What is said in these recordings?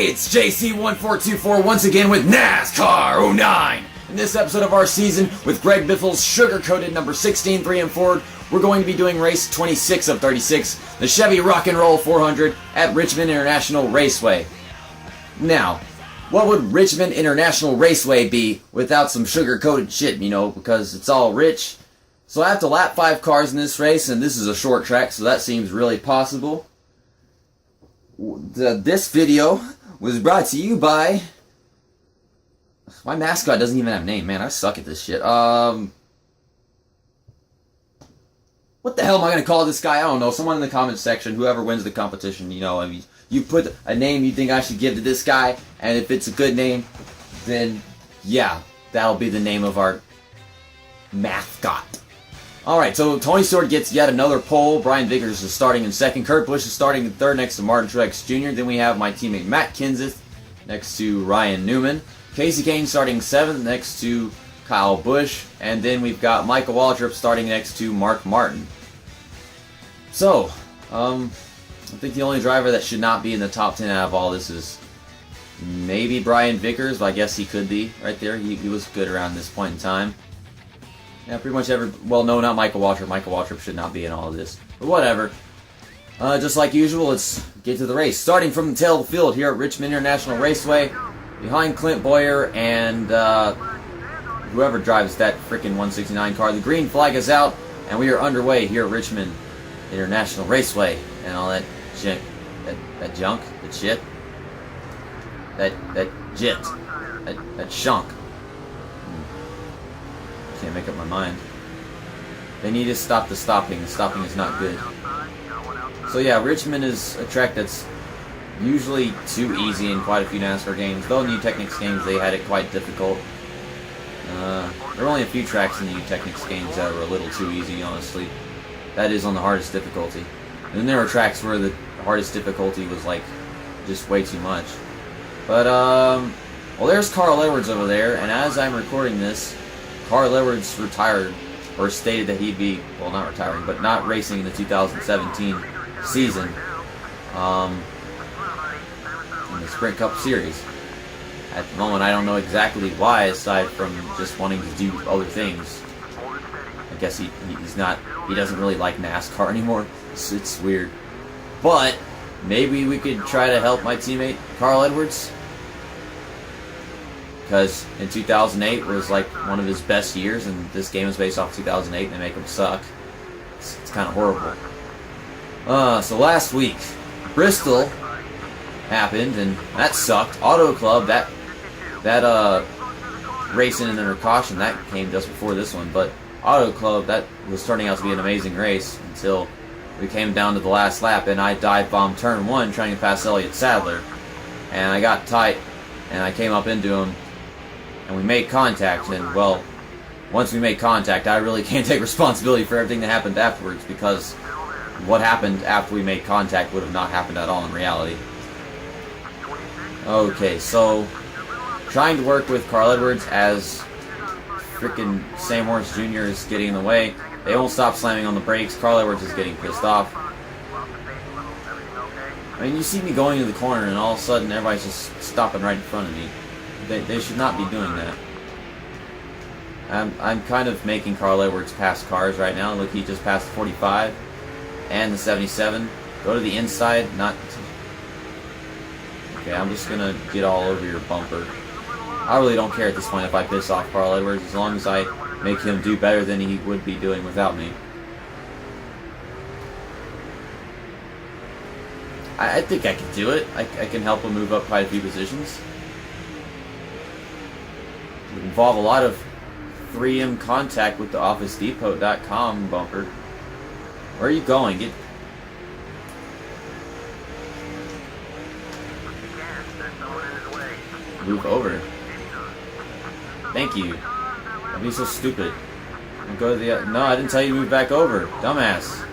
Hey, it's JC1424 once again with NASCAR 09. In this episode of our season with Greg Biffle's sugar-coated number 16 3 and Ford, we're going to be doing race 26 of 36, the Chevy Rock and Roll 400 at Richmond International Raceway. Now, what would Richmond International Raceway be without some sugar-coated shit, you know, because it's all rich. So I have to lap 5 cars in this race, and this is a short track, so that seems really possible. This video was brought to you by... My mascot doesn't even have a name, man. I suck at this shit. What the hell am I going to call this guy? I don't know. Someone in the comments section, whoever wins the competition, you know, I mean, you put a name you think I should give to this guy, and if it's a good name, then, yeah, that'll be the name of our mascot. Alright, so Tony Stewart gets yet another pole. Brian Vickers is starting in second. Kurt Busch is starting in third next to Martin Truex Jr. Then we have my teammate Matt Kenseth next to Ryan Newman. Casey Kane starting 7th next to Kyle Busch. And then we've got Michael Waltrip starting next to Mark Martin. So, I think the only driver that should not be in the top 10 out of all this is maybe Brian Vickers, but I guess he could be right there. He was good around this point in time. Yeah, pretty much well, no, not Michael Waltrip. Michael Waltrip should not be in all of this. But whatever. Just like usual, let's get to the race. Starting from the tail of the field here at Richmond International Raceway, behind Clint Boyer and whoever drives that frickin' 169 car. The green flag is out, and we are underway here at Richmond International Raceway. And all that shit, that junk, that shit, that jit, that shunk. Can't make up my mind. They need to stop the stopping. The stopping is not good. So yeah, Richmond is a track that's usually too easy in quite a few NASCAR games. Though in New Technics games they had it quite difficult. There are only a few tracks in the New Technics games that are a little too easy, honestly. That is on the hardest difficulty. And then there were tracks where the hardest difficulty was like just way too much. But well, there's Carl Edwards over there, and as I'm recording this, Carl Edwards retired, or stated that he'd be, well, not retiring, but not racing in the 2017 season in the Sprint Cup Series. At the moment, I don't know exactly why, aside from just wanting to do other things. I guess he doesn't really like NASCAR anymore. It's weird. But maybe we could try to help my teammate Carl Edwards, because in 2008 was like one of his best years, and this game is based off 2008, and they make him suck. It's kind of horrible. So last week, Bristol happened, and that sucked. Auto Club, that racing in under caution, that came just before this one, but Auto Club, that was turning out to be an amazing race until we came down to the last lap, and I dive bombed turn 1 trying to pass Elliott Sadler, and I got tight, and I came up into him, and we made contact, and well, once we made contact, I really can't take responsibility for everything that happened afterwards, because what happened after we made contact would have not happened at all in reality. Okay, so trying to work with Carl Edwards as frickin' Sam Morris Jr. is getting in the way. They won't stop slamming on the brakes. Carl Edwards is getting pissed off. I mean, you see me going to the corner, and all of a sudden everybody's just stopping right in front of me. They should not be doing that. I'm kind of making Carl Edwards pass cars right now. Look, he just passed the 45 and the 77. Go to the inside, not... Okay, I'm just gonna get all over your bumper. I really don't care at this point if I piss off Carl Edwards, as long as I make him do better than he would be doing without me. I think I can do it. I can help him move up quite a few positions. It would involve a lot of 3M contact with the OfficeDepot.com bumper. Where are you going? Move over. Thank you. Don't be so stupid. Don't go to the... No, I didn't tell you to move back over. Dumbass.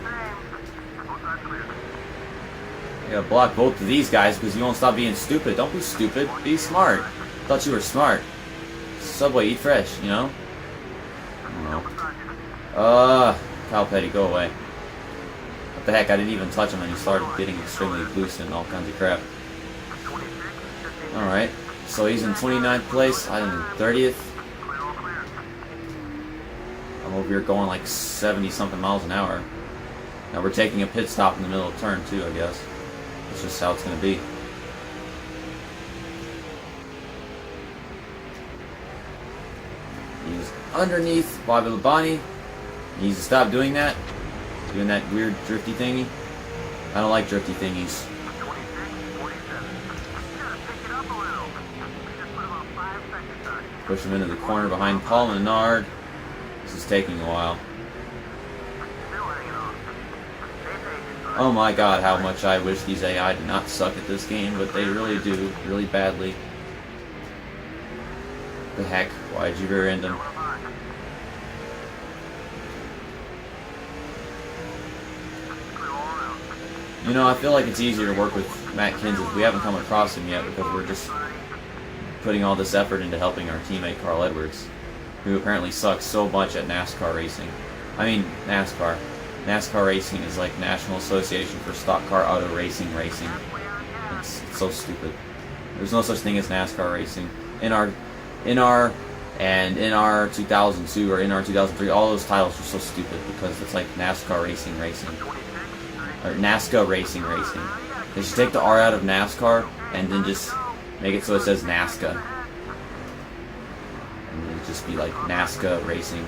You gotta block both of these guys because you won't stop being stupid. Don't be stupid. Be smart. Thought you were smart. Subway, eat fresh, you know? I don't know. Kyle Petty, go away. What the heck, I didn't even touch him and he started getting extremely loose and all kinds of crap. Alright, so he's in 29th place, I'm in 30th. I'm over here going like 70-something miles an hour. Now we're taking a pit stop in the middle of turn 2, I guess. That's just how it's going to be. He's underneath Bobby Labonte. He needs to stop doing that. Doing that weird drifty thingy. I don't like drifty thingies. Push him into the corner behind Paul Menard. This is taking a while. Oh my god, how much I wish these AI did not suck at this game, but they really do, really badly. The heck, why'd you rear end him? You know, I feel like it's easier to work with Matt Kenseth. We haven't come across him yet because we're just putting all this effort into helping our teammate Carl Edwards, who apparently sucks so much at NASCAR racing. I mean, NASCAR. NASCAR racing is like National Association for Stock Car Auto Racing. It's so stupid. There's no such thing as NASCAR racing. In our 2002 or in our 2003, all those titles are so stupid because it's like NASCAR racing. Or NASCAR racing. They should take the R out of NASCAR and then just make it so it says NASCAR. And it'd just be like NASCAR racing.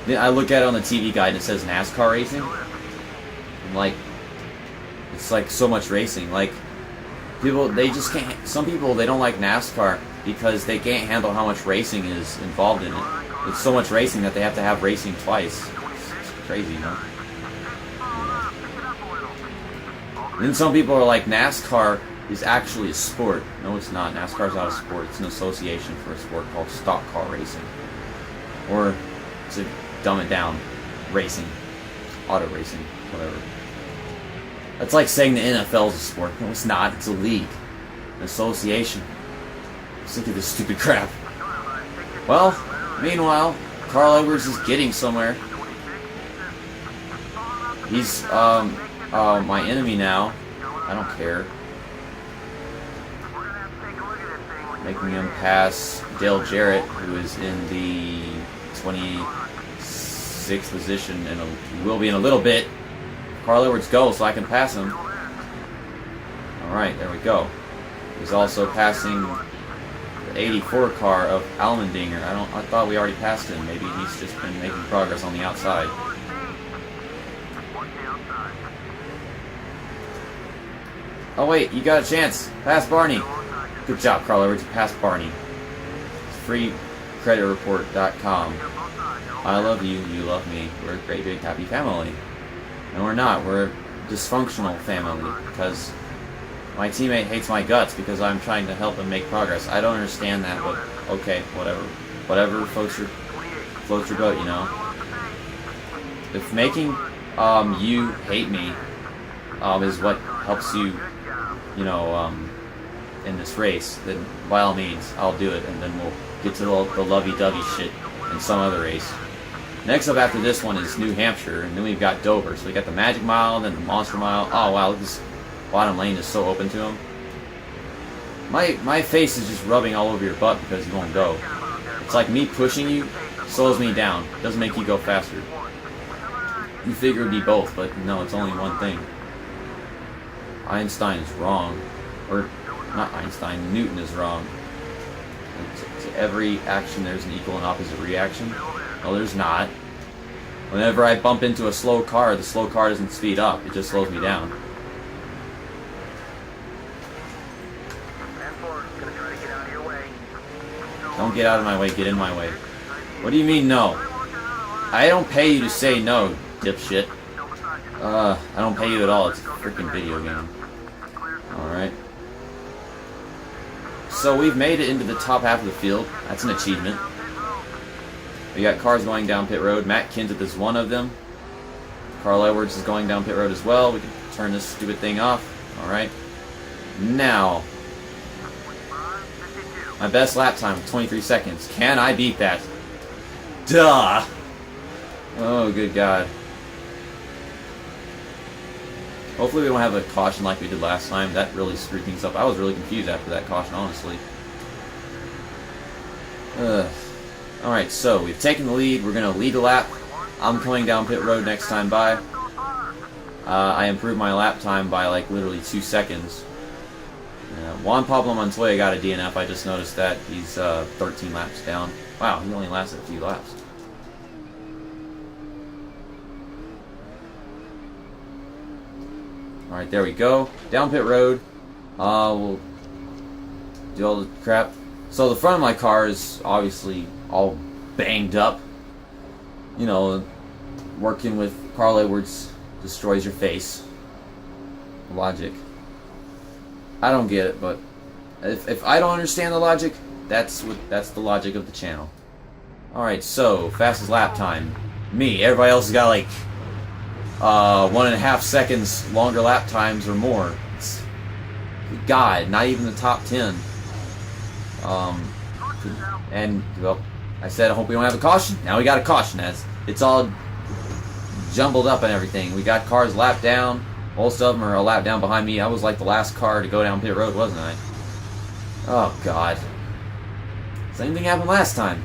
Then I look at it on the TV guide and it says NASCAR racing. And like, it's like so much racing. Like, people, they just can't, some people, they don't like NASCAR because they can't handle how much racing is involved in it. It's so much racing that they have to have racing twice. It's crazy, you know? Then some people are like, NASCAR is actually a sport. No, it's not. NASCAR is not a sport. It's an association for a sport called stock car racing. Or, to dumb it down, racing. Auto racing. Whatever. That's like saying the NFL is a sport. No, it's not. It's a league. An association. I'm sick of this stupid crap. Well, meanwhile, Carl Edwards is getting somewhere. He's, my enemy now. I don't care. Making him pass Dale Jarrett, who is in the 26th position and will be in a little bit. Carl Edwards goes so I can pass him. Alright, there we go. He's also passing the 84 car of Allmendinger. I thought we already passed him. Maybe he's just been making progress on the outside. Oh wait, you got a chance. Pass Barney. Good job, Carl Edwards. You passed Barney. It's freecreditreport.com. I love you, you love me. We're a great, big, happy family. And we're not. We're a dysfunctional family because my teammate hates my guts because I'm trying to help him make progress. I don't understand that, but okay, whatever. Whatever floats your boat, you know. If making you hate me is what helps you, you know, in this race, then by all means, I'll do it, and then we'll get to the lovey-dovey shit in some other race. Next up after this one is New Hampshire, and then we've got Dover. So we got the Magic Mile, then the Monster Mile. Oh wow, this bottom lane is so open to him. My face is just rubbing all over your butt because you won't go. It's like me pushing you slows me down. It doesn't make you go faster. You figure it'd be both, but no, it's only one thing. Einstein is wrong. Or, not Einstein, Newton is wrong. To every action there's an equal and opposite reaction. No, there's not. Whenever I bump into a slow car, the slow car doesn't speed up, it just slows me down. Don't get out of my way, get in my way. What do you mean no? I don't pay you to say no, dipshit. I don't pay you at all, it's a freaking video game. Alright. So we've made it into the top half of the field. That's an achievement. We got cars going down pit road. Matt Kenseth is one of them. Carl Edwards is going down pit road as well. We can turn this stupid thing off. Alright. Now. My best lap time, 23 seconds. Can I beat that? Duh! Oh, good God. Hopefully we don't have a caution like we did last time. That really screwed things up. I was really confused after that caution, honestly. Alright, so we've taken the lead. We're going to lead a lap. I'm coming down pit road next time by. I improved my lap time by like literally 2 seconds. Juan Pablo Montoya got a DNF. I just noticed that. He's 13 laps down. Wow, he only lasted a few laps. Alright, there we go. Down pit road. We'll do all the crap. So the front of my car is obviously all banged up. You know, working with Carl Edwards destroys your face. Logic. I don't get it, but if I don't understand the logic, that's the logic of the channel. Alright, so fastest lap time. Me. Everybody else has got like 1.5 seconds longer lap times or more. God, not even the top 10. And well, I said I hope we don't have a caution. Now we got a caution. As it's all jumbled up and everything. We got cars lapped down. Most of them are a lap down behind me. I was like the last car to go down pit road, wasn't I? Oh God. Same thing happened last time.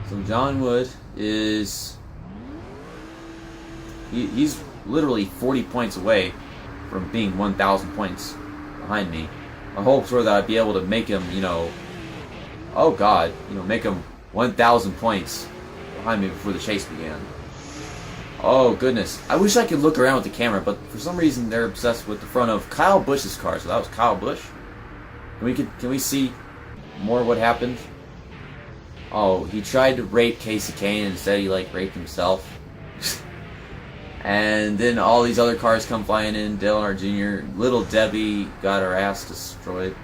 So John Wood is he's literally 40 points away from being 1,000 points behind me. My hopes were that I'd be able to make him, you know, oh God, you know, make him 1,000 points behind me before the chase began. Oh goodness, I wish I could look around with the camera, but for some reason they're obsessed with the front of Kyle Busch's car. So that was Kyle Busch. Can we see more of what happened? Oh, he tried to rape Casey Kane and instead he like raped himself. And then all these other cars come flying in. Dale Earnhardt Jr. Little Debbie got her ass destroyed.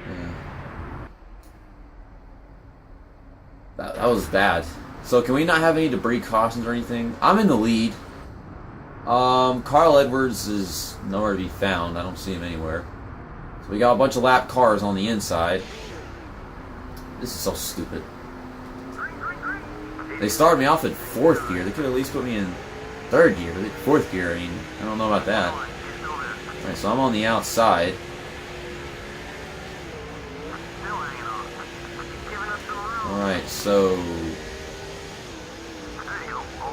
Yeah. That was bad. So can we not have any debris cautions or anything? I'm in the lead. Carl Edwards is nowhere to be found. I don't see him anywhere. So we got a bunch of lap cars on the inside. This is so stupid. They started me off at 4th gear. They could at least put me in 3rd gear. 4th gear, I mean, I don't know about that. Alright, so I'm on the outside. Alright, so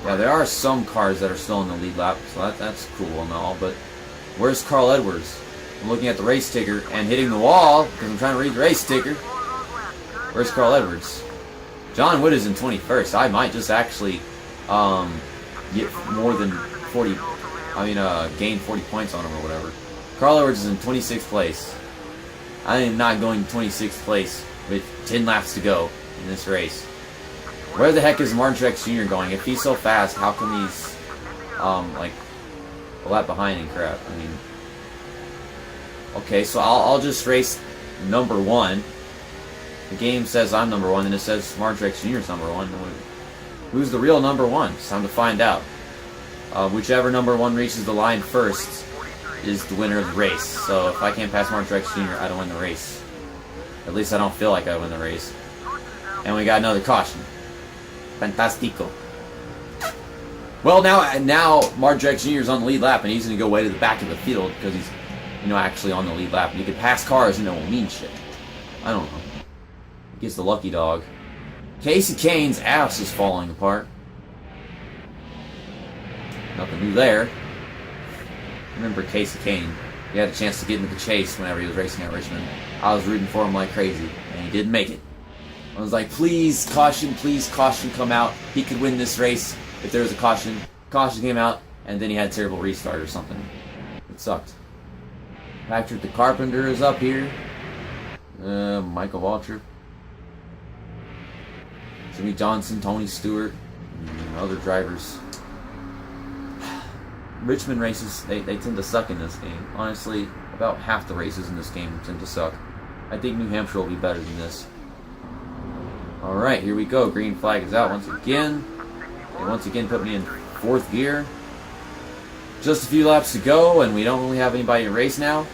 yeah, there are some cars that are still in the lead lap, so that's cool and all, but where's Carl Edwards? I'm looking at the race ticker and hitting the wall because I'm trying to read the race ticker. Where's Carl Edwards? John Wood is in 21st. I might just actually get more than 40, gain 40 points on him or whatever. Carl Edwards is in 26th place. I am not going to 26th place with 10 laps to go in this race. Where the heck is Martin Truex Jr. going? If he's so fast, how come he's like a lap behind and crap? I mean, okay, so I'll just race number 1. The game says I'm number 1, and it says Martin Truex Jr. is number 1. Who's the real number 1? It's time to find out. Whichever number 1 reaches the line first is the winner of the race. So if I can't pass Martin Truex Jr., I don't win the race. At least I don't feel like I win the race. And we got another caution. Fantastico. Well, now Martin Truex Jr. is on the lead lap, and he's going to go way to the back of the field because he's, actually on the lead lap. And you can pass cars, and it won't mean shit. I don't know. He gets the lucky dog. Casey Kane's ass is falling apart. Nothing new there. Remember Casey Kane. He had a chance to get into the chase whenever he was racing at Richmond. I was rooting for him like crazy, and he didn't make it. I was like, please, caution, come out. He could win this race if there was a caution. Caution came out, and then he had a terrible restart or something. It sucked. Patrick the Carpenter is up here. Michael Waltrip. Jimmy Johnson, Tony Stewart, and other drivers. Richmond races, they tend to suck in this game. Honestly, about half the races in this game tend to suck. I think New Hampshire will be better than this. Alright, here we go. Green flag is out once again. They once again put me in 4th gear. Just a few laps to go, and we don't really have anybody to race now.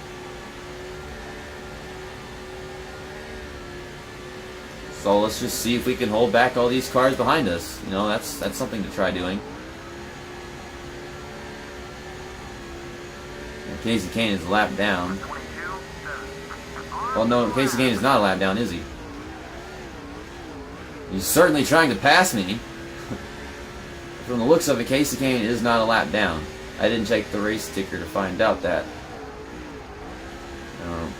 So let's just see if we can hold back all these cars behind us. That's something to try doing. Casey Kane is a lap down. Well, no, Casey Kane is not a lap down, is he? He's certainly trying to pass me. From the looks of it, Casey Kane is not a lap down. I didn't check the race ticker to find out that.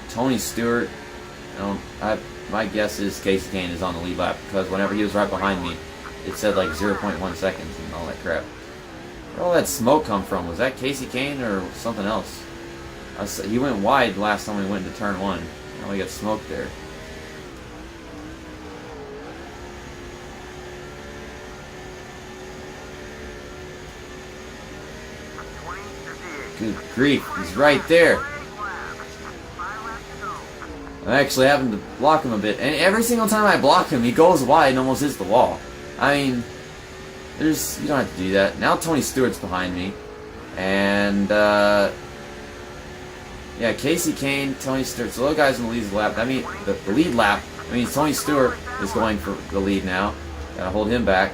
Tony Stewart, my guess is Casey Kane is on the lead lap because whenever he was right behind me, it said like 0.1 seconds and all that crap. Where all that smoke come from? Was that Casey Kane or something else? He went wide last time we went into turn 1. Now we got smoke there. Good grief, he's right there. I'm actually having to block him a bit. And every single time I block him, he goes wide and almost hits the wall. I mean, you don't have to do that. Now Tony Stewart's behind me. And, yeah, Casey Kane, Tony Stewart. So those guys in the lead lap. I mean, the lead lap. I mean, Tony Stewart is going for the lead now. Gotta hold him back.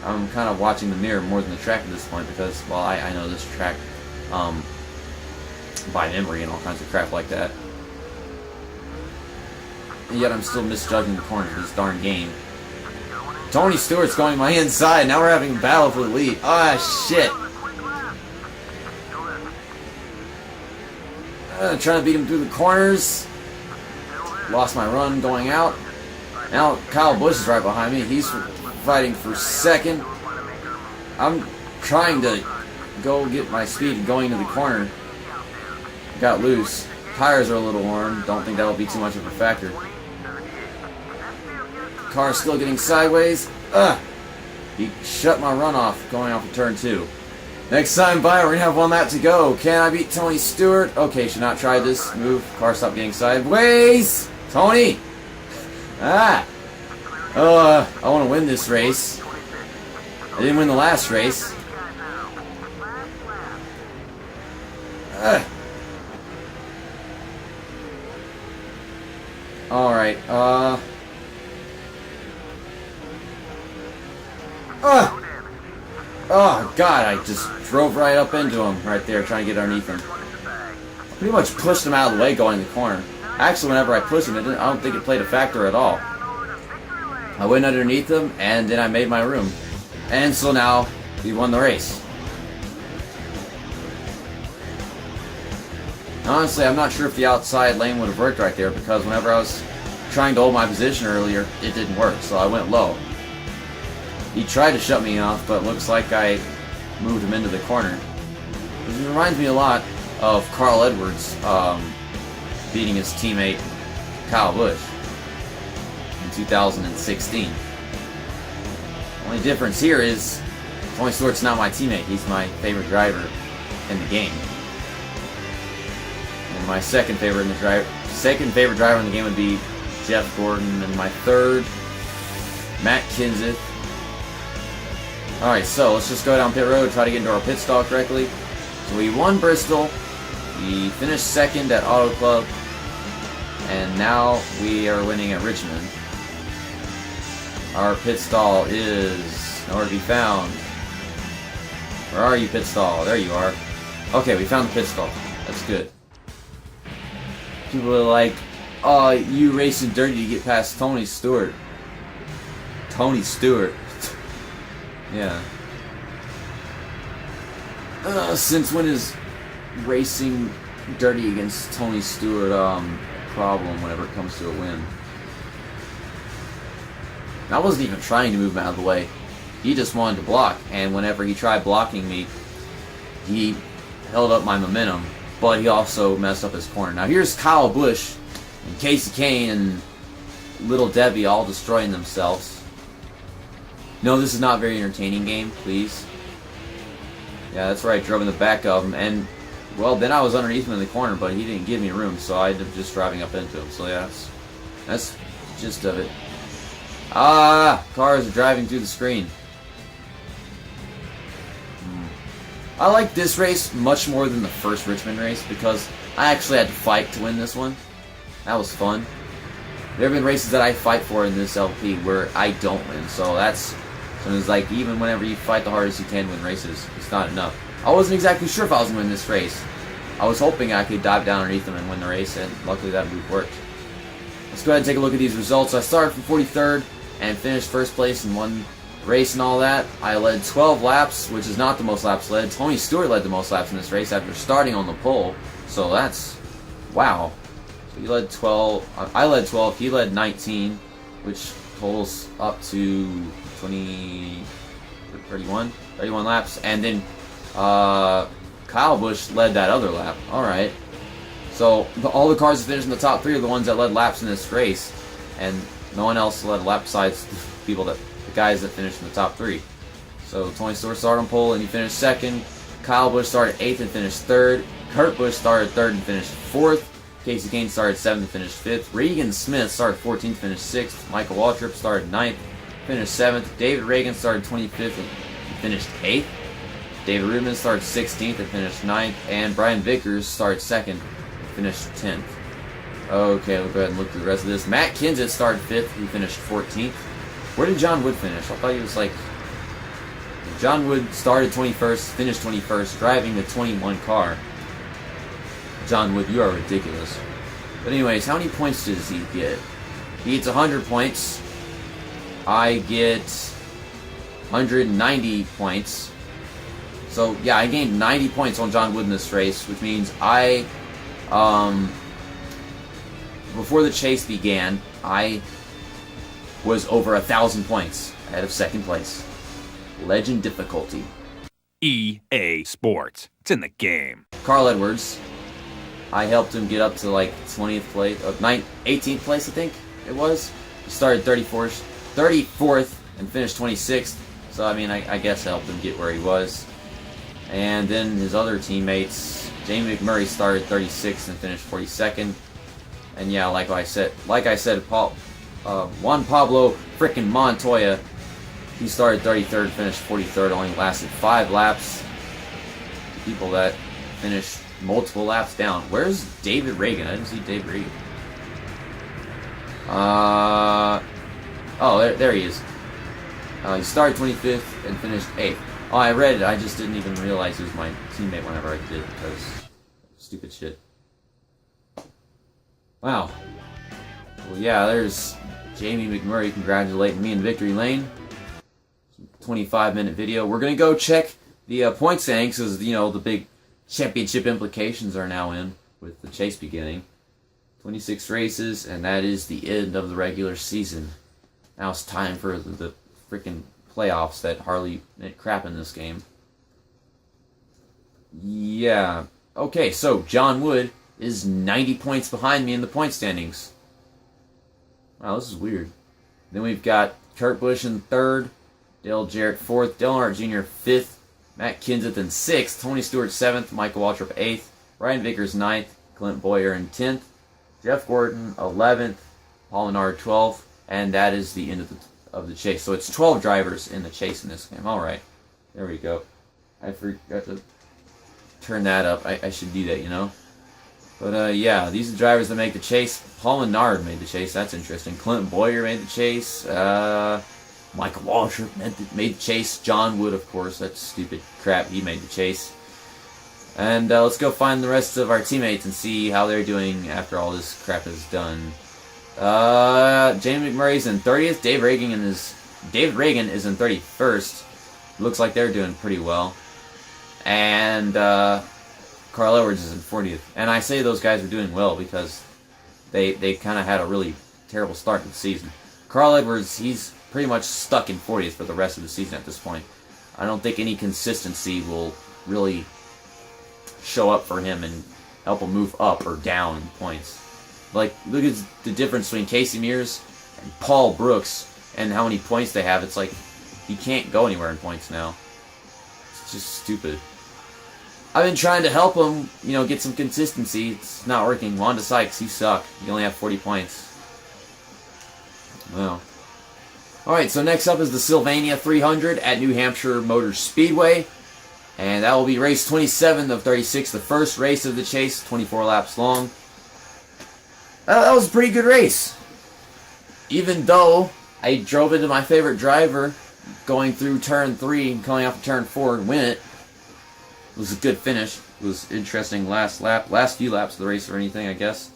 I'm kind of watching the mirror more than the track at this point because, well, I know this track by memory and all kinds of crap like that. And yet I'm still misjudging the corners of this darn game. Tony Stewart's going my inside. Now we're having a battle for the lead. Ah, shit. Trying to beat him through the corners. Lost my run going out. Now Kyle Busch is right behind me. He's fighting for second. I'm trying to go get my speed going to the corner. Got loose. Tires are a little worn. Don't think that'll be too much of a factor. Car's still getting sideways. He shut my run off going off of turn 2. Next time by, we're going to have one lap to go. Can I beat Tony Stewart? Okay, should not try this move. Car stopped getting sideways. Tony! I want to win this race. I didn't win the last race. Alright, oh god, I just drove right up into him right there trying to get underneath him. Pretty much pushed him out of the way going in the corner. Actually, whenever I pushed him, I don't think it played a factor at all. I went underneath him and then I made my room. And so now we won the race. Honestly, I'm not sure if the outside lane would have worked right there because whenever I was trying to hold my position earlier, it didn't work, so I went low. He tried to shut me off, but it looks like I moved him into the corner. It reminds me a lot of Carl Edwards beating his teammate Kyle Busch in 2016. The only difference here is Tony Stewart's not my teammate. He's my favorite driver in the game. And my second favorite driver in the game would be Jeff Gordon, and my third, Matt Kenseth. Alright, so let's just go down pit road, try to get into our pit stall correctly. So we won Bristol, we finished second at Auto Club, and now we are winning at Richmond. Our pit stall is nowhere to be found. Where are you, pit stall? There you are. Okay, we found the pit stall. That's good. People are like, oh, you racing dirty to get past Tony Stewart. Tony Stewart. Yeah. Since when is racing dirty against Tony Stewart problem whenever it comes to a win? I wasn't even trying to move him out of the way. He just wanted to block, and whenever he tried blocking me, he held up my momentum, but he also messed up his corner. Now here's Kyle Busch and Casey Kane and Little Debbie all destroying themselves. No, this is not a very entertaining game, please. Yeah, that's right, I drove in the back of him, and, well, then I was underneath him in the corner, but he didn't give me room, so I ended up just driving up into him. So yeah, that's the gist of it. Cars are driving through the screen. I like this race much more than the first Richmond race because I actually had to fight to win this one. That was fun. There have been races that I fight for in this LP where I don't win, so it's like even whenever you fight the hardest you can win races, it's not enough. I wasn't exactly sure if I was going to win this race, I was hoping I could dive down underneath him and win the race, and luckily that move worked. Let's go ahead and take a look at these results. I started from 43rd and finished first place and won the race and all that. I led 12 laps, which is not the most laps led. Tony Stewart led the most laps in this race after starting on the pole, so that's, wow. So he led 12, I led 12, he led 19, which totals up to 31 laps, and then Kyle Busch led that other lap. Alright. So, all the cars that finished in the top 3 are the ones that led laps in this race, and no one else led a lap besides the guys that finished in the top 3. So, Tony Stewart started on pole and he finished 2nd. Kyle Busch started 8th and finished 3rd. Kurt Busch started 3rd and finished 4th. Casey Kane started 7th and finished 5th. Regan Smith started 14th, finished 6th. Michael Waltrip started 9th, finished 7th. David Reagan started 25th and finished 8th. David Rubin started 16th and finished 9th. And Brian Vickers started 2nd and finished 10th. Okay, we'll go ahead and look through the rest of this. Matt Kenseth started 5th, he finished 14th. Where did John Wood finish? I thought he was like... John Wood started 21st, finished 21st, driving the 21 car. John Wood, you are ridiculous. But anyways, how many points does he get? He gets 100 points. I get 190 points. So, yeah, I gained 90 points on John Wood in this race, which means I, before the chase began, I was over 1,000 points ahead of second place. Legend difficulty. EA Sports. It's in the game. Carl Edwards. I helped him get up to like 20th place, 18th place, I think it was. He started 34th and finished 26th. So, I mean, I guess I helped him get where he was. And then his other teammates, Jamie McMurray started 36th and finished 42nd. And yeah, like I said, Juan Pablo frickin' Montoya, he started 33rd, finished 43rd, only lasted 5 laps. People that finished multiple laps down. Where's David Reagan? I didn't see David Reagan. Oh, there he is. He started 25th and finished 8th. Oh, I read it. I just didn't even realize he was my teammate whenever I did it, because stupid shit. Wow. Well, yeah, there's Jamie McMurray congratulating me in victory lane. 25-minute video. We're gonna go check the point standings, because the big championship implications are now in with the chase beginning. 26 races, and that is the end of the regular season. Now it's time for the freaking playoffs that hardly meant crap in this game. Yeah. Okay, so John Wood is 90 points behind me in the point standings. Wow, this is weird. Then we've got Kurt Busch in 3rd, Dale Jarrett 4th, Dale Earnhardt Jr. 5th, Matt Kenseth in 6th, Tony Stewart 7th, Michael Waltrip 8th, Ryan Vickers 9th, Clint Boyer in 10th, Jeff Gordon 11th, Paul Menard 12th, and that is the end of the chase. So it's 12 drivers in the chase in this game. Alright, there we go. I forgot to turn that up. I should do that, But yeah, these are the drivers that make the chase. Paul Menard made the chase. That's interesting. Clint Boyer made the chase. Michael Waltrip made the chase. John Wood, of course. That's stupid crap. He made the chase. And let's go find the rest of our teammates and see how they're doing after all this crap is done. Jamie McMurray's in 30th. David Reagan is in 31st. Looks like they're doing pretty well. And Carl Edwards is in 40th. And I say those guys are doing well because they kind of had a really terrible start to the season. Carl Edwards, he's pretty much stuck in 40th for the rest of the season at this point. I don't think any consistency will really show up for him and help him move up or down in points. Like, look at the difference between Casey Mears and Paul Brooks and how many points they have. It's like he can't go anywhere in points now. It's just stupid. I've been trying to help him, get some consistency. It's not working. Wanda Sykes, you suck. You only have 40 points. Well. Alright, so next up is the Sylvania 300 at New Hampshire Motor Speedway. And that will be race 27 of 36, the first race of the chase, 24 laps long. That was a pretty good race. Even though I drove into my favorite driver going through turn 3 and coming off of turn 4 and win it. It was a good finish. It was interesting last few laps of the race or anything, I guess.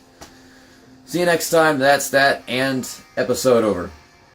See you next time. That's that, and episode over.